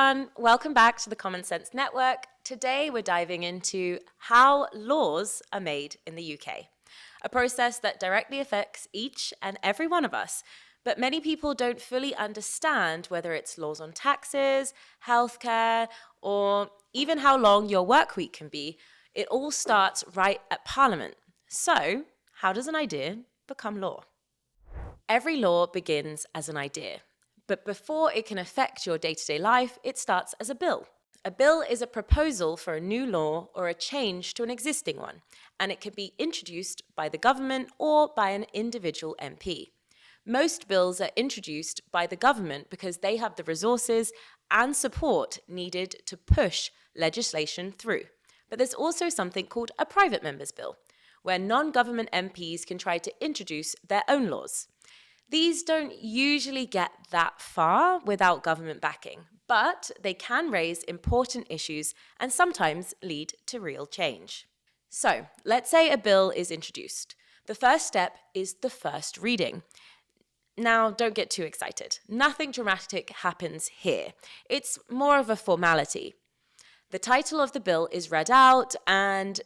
everyone. Welcome back to the Common Sense Network. Today we're diving into how laws are made in the UK, a process that directly affects each and every one of us. But many people don't fully understand whether it's laws on taxes, healthcare, or even how long your work week can be. It all starts right at Parliament. So, how does an idea become law? Every law begins as an idea. But before it can affect your day-to-day life, it starts as a bill. A bill is a proposal for a new law or a change to an existing one, and it can be introduced by the government or by an individual MP. Most bills are introduced by the government because they have the resources and support needed to push legislation through. But there's also something called a private member's bill, where non-government MPs can try to introduce their own laws. These don't usually get that far without government backing, but they can raise important issues and sometimes lead to real change. So, let's say a bill is introduced. The first step is the first reading. Now, don't get too excited. Nothing dramatic happens here. It's more of a formality. The title of the bill is read out, and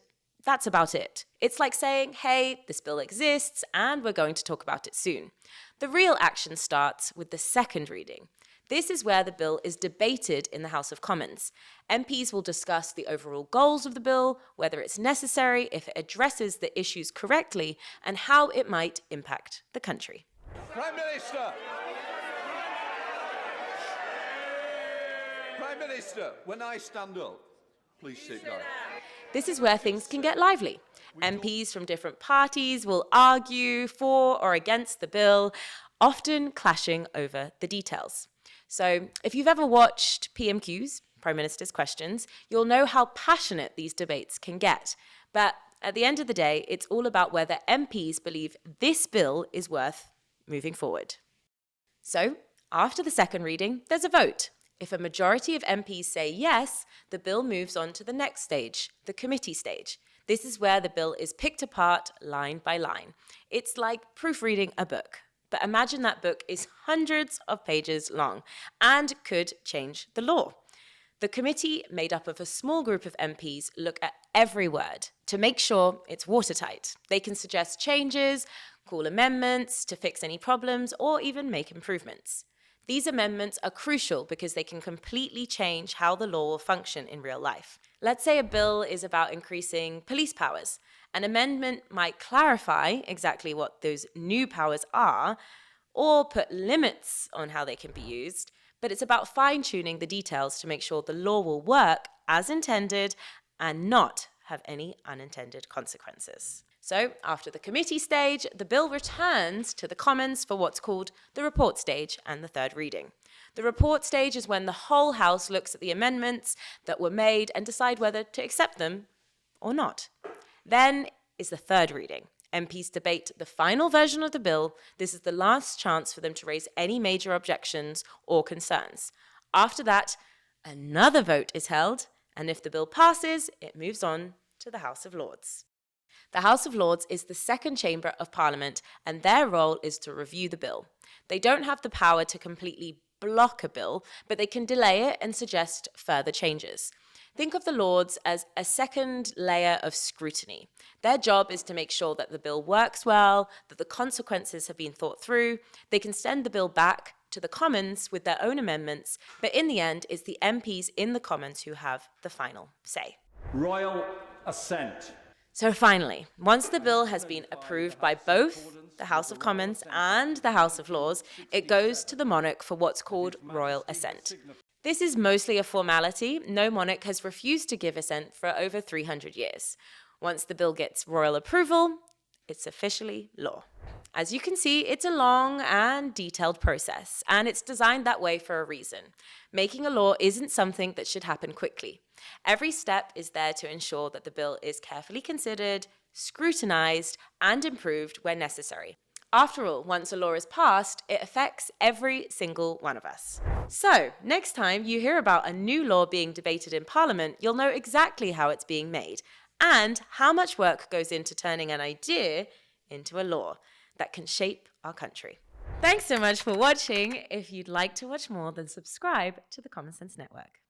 that's about it. It's like saying, hey, this bill exists, and we're going to talk about it soon. The real action starts with the second reading. This is where the bill is debated in the House of Commons. MPs will discuss the overall goals of the bill, whether it's necessary, if it addresses the issues correctly, and how it might impact the country. Prime Minister! Prime Minister, when I stand up, please sit down. This is where things can get lively. MPs from different parties will argue for or against the bill, often clashing over the details. So if you've ever watched PMQs, Prime Minister's Questions, you'll know how passionate these debates can get. But at the end of the day, it's all about whether MPs believe this bill is worth moving forward. So after the second reading, there's a vote. If a majority of MPs say yes, the bill moves on to the next stage, the committee stage. This is where the bill is picked apart line by line. It's like proofreading a book. But imagine that book is hundreds of pages long and could change the law. The committee, made up of a small group of MPs, look at every word to make sure it's watertight. They can suggest changes, call amendments to fix any problems, or even make improvements. These amendments are crucial because they can completely change how the law will function in real life. Let's say a bill is about increasing police powers. An amendment might clarify exactly what those new powers are or put limits on how they can be used, but it's about fine-tuning the details to make sure the law will work as intended and not have any unintended consequences. So, after the committee stage, the bill returns to the Commons for what's called the report stage and the third reading. The report stage is when the whole House looks at the amendments that were made and decide whether to accept them or not. Then is the third reading. MPs debate the final version of the bill. This is the last chance for them to raise any major objections or concerns. After that, another vote is held, and if the bill passes, it moves on to the House of Lords. The House of Lords is the second chamber of Parliament, and their role is to review the bill. They don't have the power to completely block a bill, but they can delay it and suggest further changes. Think of the Lords as a second layer of scrutiny. Their job is to make sure that the bill works well, that the consequences have been thought through. They can send the bill back to the Commons with their own amendments, but in the end, it's the MPs in the Commons who have the final say. Royal assent. So finally, once the bill has been approved by both the House of Commons and the House of Lords, it goes to the monarch for what's called royal assent. This is mostly a formality. No monarch has refused to give assent for over 300 years. Once the bill gets royal approval, it's officially law. As you can see, it's a long and detailed process, and it's designed that way for a reason. Making a law isn't something that should happen quickly. Every step is there to ensure that the bill is carefully considered, scrutinized, and improved where necessary. After all, once a law is passed, it affects every single one of us. So, next time you hear about a new law being debated in Parliament, you'll know exactly how it's being made and how much work goes into turning an idea into a law that can shape our country. Thanks so much for watching. If you'd like to watch more, then subscribe to the Common Sense Network.